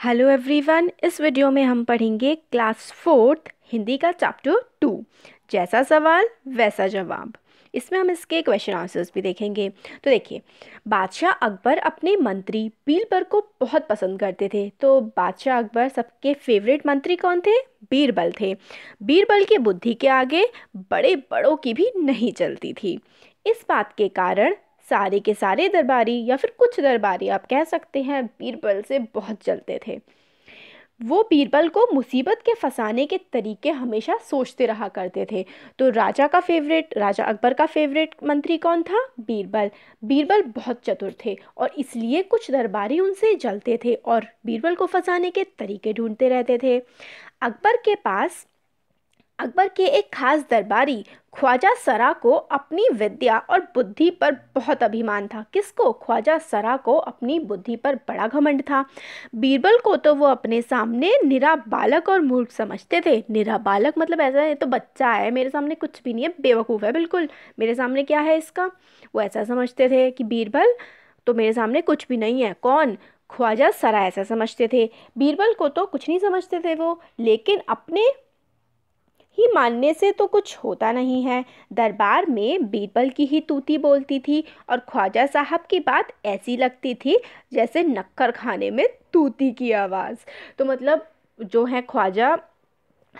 Hello everyone. इस video में हम पढ़ेंगे क्लास फोर्थ हिंदी का चैप्टर 2। जैसा सवाल वैसा जवाब। इसमें हम इसके क्वेश्चन आंसर्स भी देखेंगे। तो देखिए, बादशाह अकबर अपने मंत्री बीरबल को बहुत पसंद करते थे। तो बादशाह अकबर सबके फेवरेट मंत्री कौन थे? बीरबल थे। बीरबल की बुद्धि के आगे बड़े बड़ों की भी नहीं चलती थी। इस बात के कारण सारे के सारे दरबारी या फिर कुछ दरबारी आप कह सकते हैं बीरबल से बहुत जलते थे। वो बीरबल को मुसीबत के फंसाने के तरीके हमेशा सोचते रहा करते थे। तो राजा अकबर का फेवरेट मंत्री कौन था? बीरबल। बीरबल बहुत चतुर थे और इसलिए कुछ दरबारी उनसे जलते थे और बीरबल को फंसाने के तरीके ढूंढते रहते थे। अकबर के पास अकबर के एक खास दरबारी ख्वाजा सरा को अपनी विद्या और बुद्धि पर बहुत अभिमान था। किसको? ख्वाजा सरा को अपनी बुद्धि पर बड़ा घमंड था। बीरबल को तो वो अपने सामने निरा बालक और मूर्ख समझते थे। निरा बालक मतलब ऐसा, ये तो बच्चा है, मेरे सामने कुछ भी नहीं है, बेवकूफ़ है बिल्कुल, मेरे सामने क्या है इसका। वो ऐसा समझते थे कि बीरबल तो मेरे सामने कुछ भी नहीं है। कौन? ख्वाजा सरा ऐसा समझते थे। बीरबल को तो कुछ नहीं समझते थे वो, लेकिन अपने ही मानने से तो कुछ होता नहीं है। दरबार में बीरबल की ही तूती बोलती थी और ख्वाजा साहब की बात ऐसी लगती थी जैसे नक्कर खाने में तूती की आवाज़। तो मतलब जो है ख्वाजा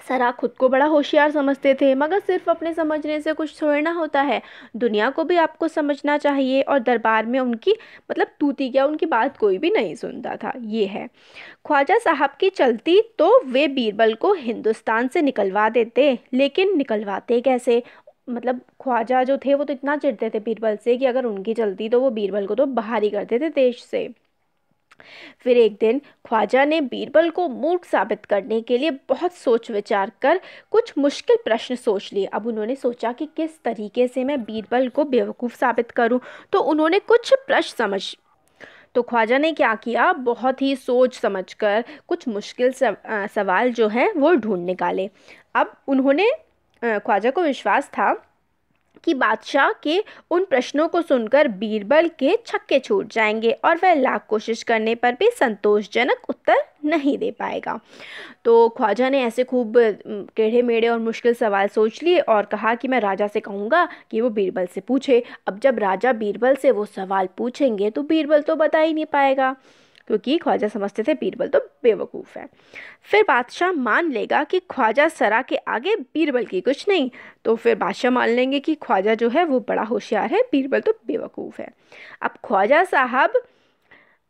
सरा खुद को बड़ा होशियार समझते थे, मगर सिर्फ अपने समझने से कुछ थोड़ा ना होता है। दुनिया को भी आपको समझना चाहिए और दरबार में उनकी मतलब तूती क्या, उनकी बात कोई भी नहीं सुनता था। ये है, ख्वाजा साहब की चलती तो वे बीरबल को हिंदुस्तान से निकलवा देते, लेकिन निकलवाते कैसे? मतलब ख्वाजा जो थे वो तो इतना चिढ़ते थे बीरबल से कि अगर उनकी चलती तो वो बीरबल को तो बाहर ही करते थे देश से। फिर एक दिन ख्वाजा ने बीरबल को मूर्ख साबित करने के लिए बहुत सोच विचार कर कुछ मुश्किल प्रश्न सोच लिए। अब उन्होंने सोचा कि किस तरीके से मैं बीरबल को बेवकूफ़ साबित करूं। तो उन्होंने कुछ प्रश्न समझ तो ख्वाजा ने क्या किया, बहुत ही सोच समझकर कुछ मुश्किल सवाल जो है वो ढूंढ निकाले। अब उन्होंने ख्वाजा को विश्वास था कि बादशाह के उन प्रश्नों को सुनकर बीरबल के छक्के छूट जाएंगे और वह लाख कोशिश करने पर भी संतोषजनक उत्तर नहीं दे पाएगा। तो ख्वाजा ने ऐसे खूब टेढ़े मेढ़े और मुश्किल सवाल सोच लिए और कहा कि मैं राजा से कहूँगा कि वो बीरबल से पूछे। अब जब राजा बीरबल से वो सवाल पूछेंगे तो बीरबल तो बता ही नहीं पाएगा, क्योंकि ख्वाजा समझते थे बीरबल तो बेवकूफ़ है। फिर बादशाह मान लेगा कि ख्वाजा सरा के आगे बीरबल की कुछ नहीं। तो फिर बादशाह मान लेंगे कि ख्वाजा जो है वो बड़ा होशियार है, बीरबल तो बेवकूफ़ है। अब ख्वाजा साहब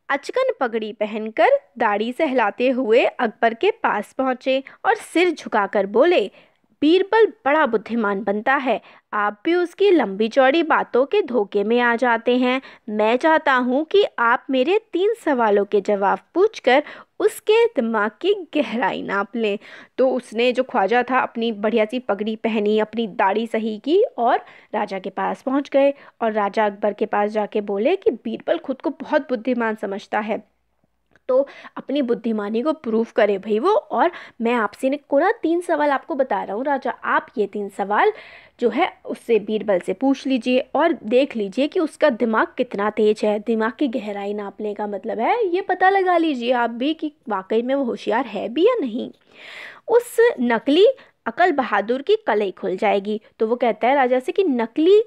अचकन पगड़ी पहनकर दाढ़ी सहलाते हुए अकबर के पास पहुंचे और सिर झुकाकर बोले, बीरबल बड़ा बुद्धिमान बनता है, आप भी उसकी लंबी चौड़ी बातों के धोखे में आ जाते हैं। मैं चाहता हूँ कि आप मेरे 3 सवालों के जवाब पूछकर उसके दिमाग की गहराई नाप लें। तो उसने जो ख्वाजा था अपनी बढ़िया सी पगड़ी पहनी, अपनी दाढ़ी सही की और राजा के पास पहुँच गए और राजा अकबर के पास जाके बोले कि बीरबल खुद को बहुत बुद्धिमान समझता है, तो अपनी बुद्धिमानी को प्रूव करे भाई वो। और मैं आपसे ने कोरा 3 सवाल आपको बता रहा हूँ राजा, आप ये 3 सवाल जो है उससे बीरबल से पूछ लीजिए और देख लीजिए कि उसका दिमाग कितना तेज है। दिमाग की गहराई नापने का मतलब है ये पता लगा लीजिए आप भी कि वाकई में वो होशियार है भी या नहीं। उस नकली अकल बहादुर की कलई खुल जाएगी। तो वो कहता है राजा से कि नकली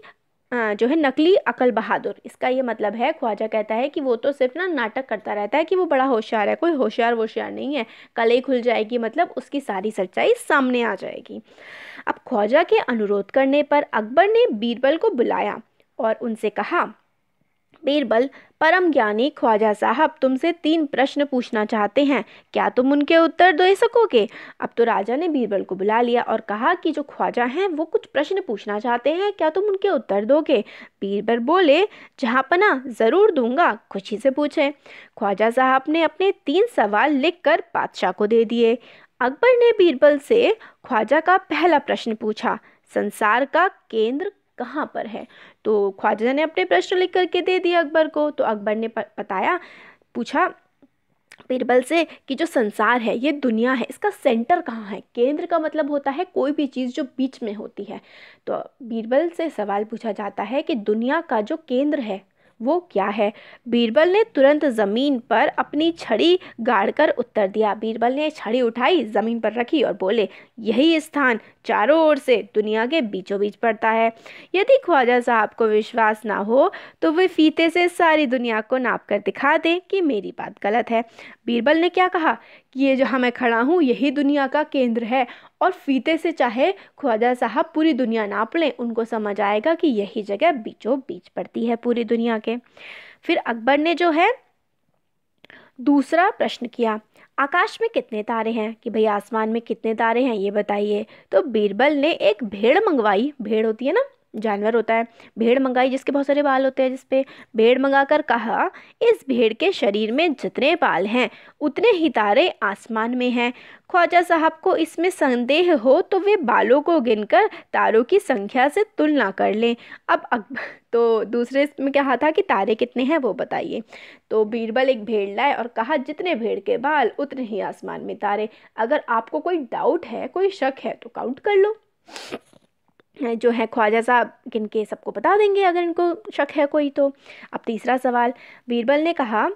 जो है नकली अकल बहादुर, इसका ये मतलब है, ख्वाजा कहता है कि वो तो सिर्फ ना नाटक करता रहता है कि वो बड़ा होशियार है, कोई होशियार वोशियार नहीं है। कलई खुल जाएगी मतलब उसकी सारी सच्चाई सामने आ जाएगी। अब ख्वाजा के अनुरोध करने पर अकबर ने बीरबल को बुलाया और उनसे कहा, बीरबल, परम ज्ञानी ख्वाजा साहब तुमसे 3 प्रश्न पूछना चाहते हैं, क्या तुम उनके उत्तर दे सकोगे? अब तो राजा ने बीरबल को बुला लिया और कहा कि जो ख्वाजा हैं वो कुछ प्रश्न पूछना चाहते हैं, क्या तुम उनके उत्तर दोगे? बीरबल बोले, जहाँपना ज़रूर दूंगा, खुशी से पूछें। ख्वाजा साहब ने अपने 3 सवाल लिखकर बादशाह को दे दिए। अकबर ने बीरबल से ख्वाजा का पहला प्रश्न पूछा, संसार का केंद्र कहाँ पर है? तो ख्वाजा ने अपने प्रश्न लिख करके दे दिया अकबर को। तो अकबर ने बताया, पूछा बीरबल से कि जो संसार है, ये दुनिया है, इसका सेंटर कहाँ है? केंद्र का मतलब होता है कोई भी चीज़ जो बीच में होती है। तो बीरबल से सवाल पूछा जाता है कि दुनिया का जो केंद्र है वो क्या है? बीरबल ने तुरंत जमीन पर अपनी छड़ी गाड़कर उत्तर दिया। बीरबल ने छड़ी उठाई, जमीन पर रखी और बोले, यही स्थान चारों ओर से दुनिया के बीचों बीच पड़ता है। यदि ख्वाजा साहब को विश्वास ना हो तो वे फीते से सारी दुनिया को नाप कर दिखा दें कि मेरी बात गलत है। बीरबल ने क्या कहा कि ये जहाँ मैं खड़ा हूँ यही दुनिया का केंद्र है, और फीते से चाहे ख्वाजा साहब पूरी दुनिया नाप लें, उनको समझ आएगा कि यही जगह बीचों बीच पड़ती है पूरी दुनिया के। फिर अकबर ने जो है दूसरा प्रश्न किया, आकाश में कितने तारे हैं? कि भाई आसमान में कितने तारे हैं ये बताइए। तो बीरबल ने एक भेड़ मंगवाई, भेड़ होती है ना, जानवर होता है, भेड़ मंगाई जिसके बहुत सारे बाल होते हैं, जिसपे भेड़ मंगाकर कहा, इस भेड़ के शरीर में जितने बाल हैं उतने ही तारे आसमान में हैं। ख्वाजा साहब को इसमें संदेह हो तो वे बालों को गिनकर तारों की संख्या से तुलना कर लें। अब तो दूसरे में क्या था कि तारे कितने हैं वो बताइए। तो बीरबल एक भेड़ लाए और कहा, जितने भेड़ के बाल उतने ही आसमान में तारे। अगर आपको कोई डाउट है, कोई शक है तो काउंट कर लो। जो है ख्वाजा साहब गिन के सबको बता देंगे अगर इनको शक है कोई तो। अब तीसरा सवाल, बीरबल ने कहा,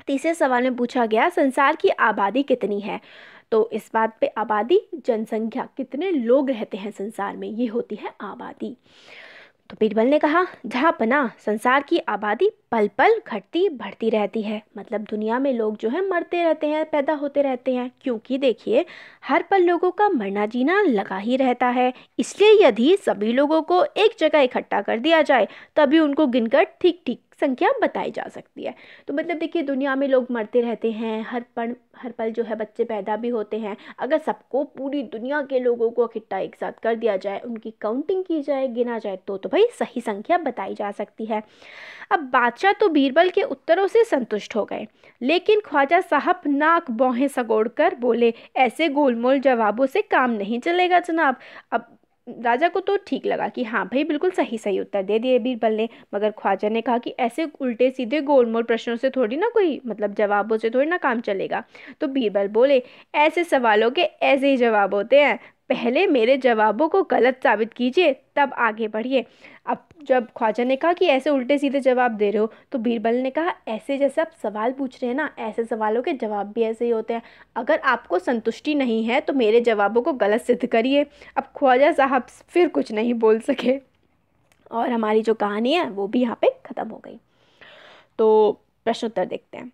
तीसरे सवाल में पूछा गया, संसार की आबादी कितनी है? तो इस बात पे आबादी, जनसंख्या, कितने लोग रहते हैं संसार में, ये होती है आबादी। तो बीरबल ने कहा, जहाँ पना संसार की आबादी पल पल घटती बढ़ती रहती है। मतलब दुनिया में लोग जो है मरते रहते हैं, पैदा होते रहते हैं, क्योंकि देखिए हर पल लोगों का मरना जीना लगा ही रहता है। इसलिए यदि सभी लोगों को एक जगह इकट्ठा कर दिया जाए तभी उनको गिनकर ठीक ठीक संख्या बताई जा सकती है। तो मतलब देखिए दुनिया में लोग मरते रहते हैं, हर पल जो है बच्चे पैदा भी होते हैं। अगर सबको, पूरी दुनिया के लोगों को इकट्ठा एक साथ कर दिया जाए, उनकी काउंटिंग की जाए, गिना जाए तो भाई सही संख्या बताई जा सकती है। अब बादशाह तो बीरबल के उत्तरों से संतुष्ट हो गए, लेकिन ख्वाजा साहब नाक भौहें सगोड़ कर बोले, ऐसे गोलमोल जवाबों से काम नहीं चलेगा जनाब। अब राजा को तो ठीक लगा कि हाँ भाई बिल्कुल सही सही उत्तर दे दिए बीरबल ने, मगर ख्वाजा ने कहा कि ऐसे उल्टे सीधे गोलमोल प्रश्नों से थोड़ी ना कोई, मतलब जवाबों से थोड़ी ना काम चलेगा। तो बीरबल बोले, ऐसे सवालों के ऐसे ही जवाब होते हैं, पहले मेरे जवाबों को गलत साबित कीजिए तब आगे बढ़िए। अब जब ख्वाजा ने कहा कि ऐसे उल्टे सीधे जवाब दे रहे हो, तो बीरबल ने कहा, ऐसे जैसे आप सवाल पूछ रहे हैं ना, ऐसे सवालों के जवाब भी ऐसे ही होते हैं। अगर आपको संतुष्टि नहीं है तो मेरे जवाबों को गलत सिद्ध करिए। अब ख्वाजा साहब फिर कुछ नहीं बोल सके और हमारी जो कहानी है वो भी यहाँ पे ख़त्म हो गई। तो प्रश्न उत्तर देखते हैं।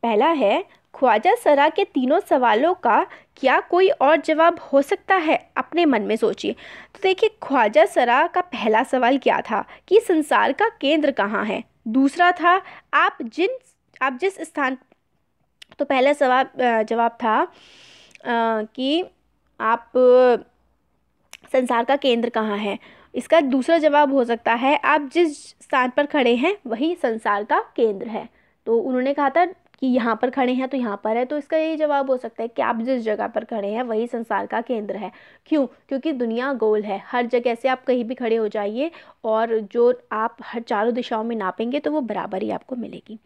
पहला है, ख्वाजा सरा के तीनों सवालों का क्या कोई और जवाब हो सकता है? अपने मन में सोचिए। तो देखिए ख्वाजा सरा का पहला सवाल क्या था कि संसार का केंद्र कहाँ है। दूसरा था आप जिस स्थान, तो पहला सवाल जवाब था कि आप संसार का केंद्र कहाँ है। इसका दूसरा जवाब हो सकता है आप जिस स्थान पर खड़े हैं वही संसार का केंद्र है। तो उन्होंने कहा था कि यहाँ पर खड़े हैं तो यहाँ पर है, तो इसका यही जवाब हो सकता है कि आप जिस जगह पर खड़े हैं वही संसार का केंद्र है। क्यों? क्योंकि दुनिया गोल है, हर जगह से आप कहीं भी खड़े हो जाइए और जो आप हर चारों दिशाओं में नापेंगे तो वो बराबर ही आपको मिलेगी।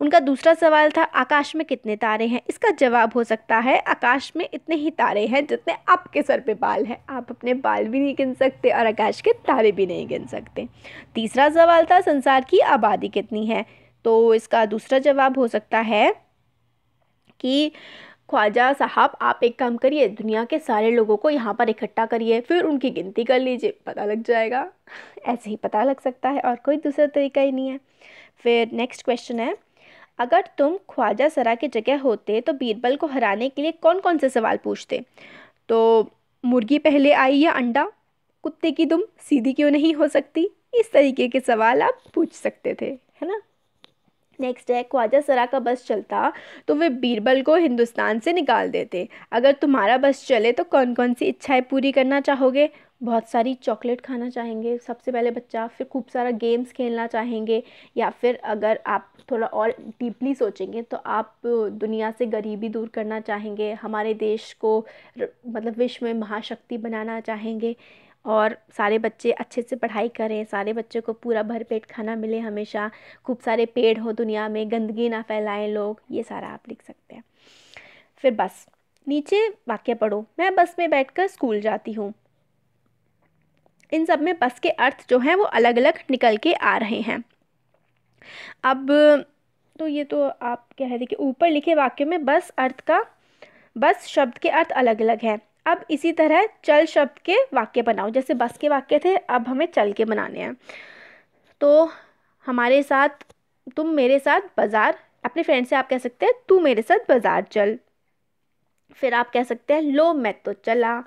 उनका दूसरा सवाल था आकाश में कितने तारे हैं। इसका जवाब हो सकता है आकाश में इतने ही तारे हैं जितने आपके सर पे बाल हैं। आप अपने बाल भी नहीं गिन सकते और आकाश के तारे भी नहीं गिन सकते। तीसरा सवाल था संसार की आबादी कितनी है। तो इसका दूसरा जवाब हो सकता है कि ख्वाजा साहब आप एक काम करिए, दुनिया के सारे लोगों को यहाँ पर इकट्ठा करिए, फिर उनकी गिनती कर लीजिए, पता लग जाएगा। ऐसे ही पता लग सकता है और कोई दूसरा तरीका ही नहीं है। फिर नेक्स्ट क्वेश्चन है, अगर तुम ख्वाजा सरा की जगह होते तो बीरबल को हराने के लिए कौन कौन से सवाल पूछते? तो मुर्गी पहले आई या अंडा, कुत्ते की दुम सीधी क्यों नहीं हो सकती, इस तरीके के सवाल आप पूछ सकते थे, है ना। नेक्स्ट है, ख्वाजा सरा का बस चलता तो वे बीरबल को हिंदुस्तान से निकाल देते। अगर तुम्हारा बस चले तो कौन कौन सी इच्छाएं पूरी करना चाहोगे? बहुत सारी चॉकलेट खाना चाहेंगे सबसे पहले बच्चा, फिर खूब सारा गेम्स खेलना चाहेंगे, या फिर अगर आप थोड़ा और डीपली सोचेंगे तो आप दुनिया से गरीबी दूर करना चाहेंगे, हमारे देश को मतलब विश्व में महाशक्ति बनाना चाहेंगे, और सारे बच्चे अच्छे से पढ़ाई करें, सारे बच्चों को पूरा भरपेट खाना मिले हमेशा, खूब सारे पेड़ हो दुनिया में, गंदगी ना फैलाएं लोग, ये सारा आप लिख सकते हैं। फिर बस नीचे वाक्य पढ़ो, मैं बस में बैठकर स्कूल जाती हूँ। इन सब में बस के अर्थ जो हैं वो अलग अलग निकल के आ रहे हैं। अब तो ये तो आप कह रहे कि ऊपर लिखे वाक्य में बस शब्द के अर्थ अलग अलग हैं। अब इसी तरह चल शब्द के वाक्य बनाओ। जैसे बस के वाक्य थे, अब हमें चल के बनाने हैं। तो हमारे साथ, तुम मेरे साथ बाजार, अपने फ्रेंड से आप कह सकते हैं तू मेरे साथ बाजार चल। फिर आप कह सकते हैं लो मैं तो चला।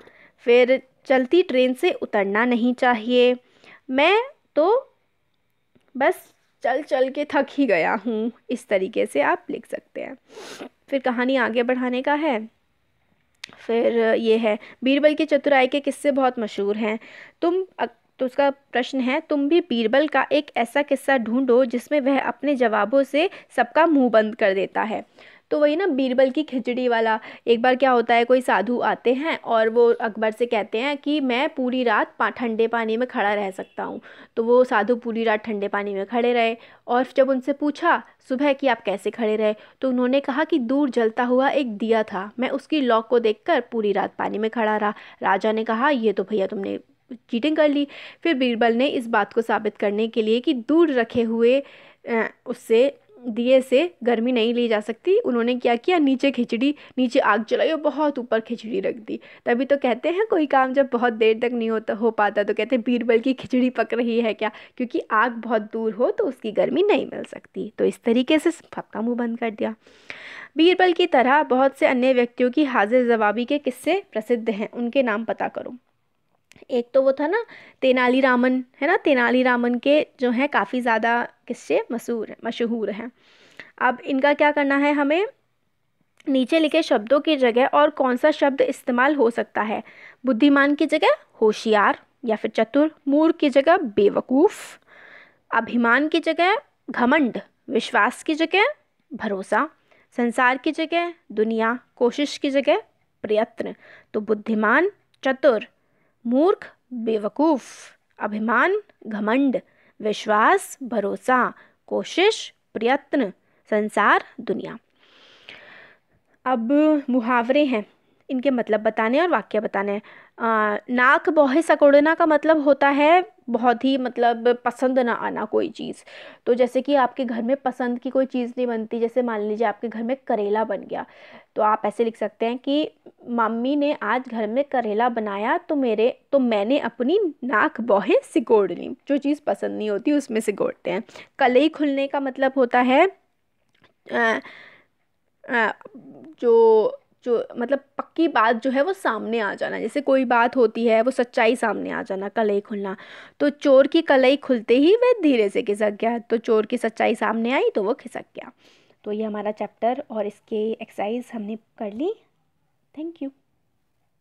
फिर चलती ट्रेन से उतरना नहीं चाहिए, मैं तो बस चल चल के थक ही गया हूँ। इस तरीके से आप लिख सकते हैं। फिर कहानी आगे बढ़ाने का है। फिर ये है, बीरबल की चतुराई के किस्से बहुत मशहूर हैं। तो उसका प्रश्न है, तुम भी बीरबल का एक ऐसा किस्सा ढूंढो जिसमें वह अपने जवाबों से सबका मुंह बंद कर देता है। तो वही ना, बीरबल की खिचड़ी वाला। एक बार क्या होता है, कोई साधु आते हैं और वो अकबर से कहते हैं कि मैं पूरी रात ठंडे पानी में खड़ा रह सकता हूँ। तो वो साधु पूरी रात ठंडे पानी में खड़े रहे, और जब उनसे पूछा सुबह कि आप कैसे खड़े रहे, तो उन्होंने कहा कि दूर जलता हुआ एक दिया था, मैं उसकी लौ को देखकर पूरी रात पानी में खड़ा रहा। राजा ने कहा ये तो भैया तुमने चीटिंग कर ली। फिर बीरबल ने इस बात को साबित करने के लिए कि दूर रखे हुए उससे दिए से गर्मी नहीं ली जा सकती, उन्होंने क्या किया, नीचे आग जलाई और बहुत ऊपर खिचड़ी रख दी। तभी तो कहते हैं कोई काम जब बहुत देर तक नहीं हो पाता तो कहते हैं बीरबल की खिचड़ी पक रही है क्या, क्योंकि आग बहुत दूर हो तो उसकी गर्मी नहीं मिल सकती। तो इस तरीके से सबका मुंह बंद कर दिया। बीरबल की तरह बहुत से अन्य व्यक्तियों की हाजिर जवाबी के किस्से प्रसिद्ध हैं, उनके नाम पता करो। एक तो वो था ना तेनालीरामन, है ना, तेनालीरामन के जो है काफ़ी ज़्यादा किस्से मशहूर हैं। अब इनका क्या करना है, हमें नीचे लिखे शब्दों की जगह और कौन सा शब्द इस्तेमाल हो सकता है। बुद्धिमान की जगह होशियार या फिर चतुर, मूर्ख की जगह बेवकूफ़, अभिमान की जगह घमंड, विश्वास की जगह भरोसा, संसार की जगह दुनिया, कोशिश की जगह प्रयत्न। तो बुद्धिमान, चतुर, मूर्ख, बेवकूफ, अभिमान, घमंड, विश्वास, भरोसा, कोशिश, प्रयत्न, संसार, दुनिया। अब मुहावरे हैं, इनके मतलब बताने और वाक्य बताने हैं। नाक बौहे सकोड़ना का मतलब होता है बहुत ही मतलब पसंद ना आना कोई चीज़। तो जैसे कि आपके घर में पसंद की कोई चीज़ नहीं बनती, जैसे मान लीजिए आपके घर में करेला बन गया, तो आप ऐसे लिख सकते हैं कि मम्मी ने आज घर में करेला बनाया तो मैंने अपनी नाक बौहे सिकोड़ ली। जो चीज़ पसंद नहीं होती उसमें सिकोड़ते हैं। कलई खुलने का मतलब होता है अ, अ, जो जो मतलब पक्की बात जो है वो सामने आ जाना, जैसे कोई बात होती है वो सच्चाई सामने आ जाना, कलई खुलना। तो चोर की कलई खुलते ही वह धीरे से खिसक गया, तो चोर की सच्चाई सामने आई तो वो खिसक गया। तो ये हमारा चैप्टर और इसके एक्सरसाइज हमने कर ली। Thank you.